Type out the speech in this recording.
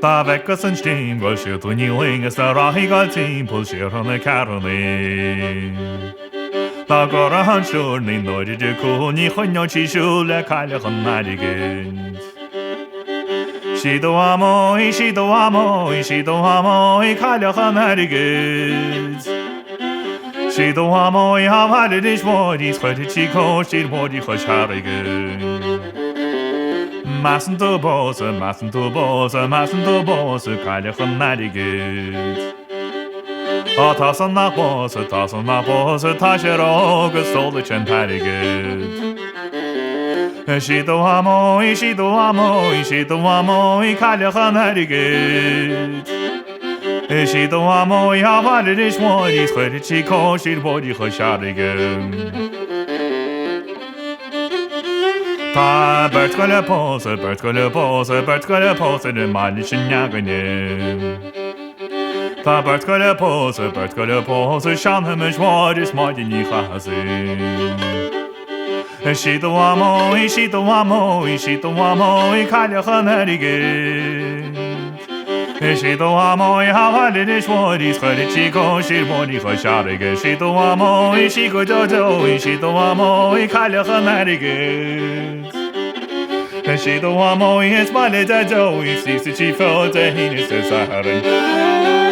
Tá vekas an steam go si tú nílingus a rahiáil timppul siar hanna carné. Tá go a hanstúr ní nóidir cúní chuineotí siú le caiile an nadigin. Si do amóí si do amóí si do amóí caiile an nadigin. Si do amóí hahaid is módí chuide tí cótír módí chu searigin. Masan tú bósa, masan tú bósa, masan tú bósa, caiile an nadigin. Tá san nach bósa, tá sé rógus tóla sin taigid. Si do amóí, si do amóí, si do amóí, caiile an nadigid. Si do amóí hahaid is módí chuide tí cótír módí chu searigin. Tá bert go le pósa, bert go le pósa, bert go le pósa de máile sin neagaine. Tá bert go le pósa, bert go le pósa, seanhamid mháid is máide ní chahasin. Si do amóí, si do amóí, si do amóí, caiile an nadigin. Si do amóí hahaid is módí chuide tí cótír módí chu searigin. Si do amóí, si go dodóí, si do amóí, caiile an nadigin. Si do amóí is baile de dóí, si sa tí fáil de híine sa saharan.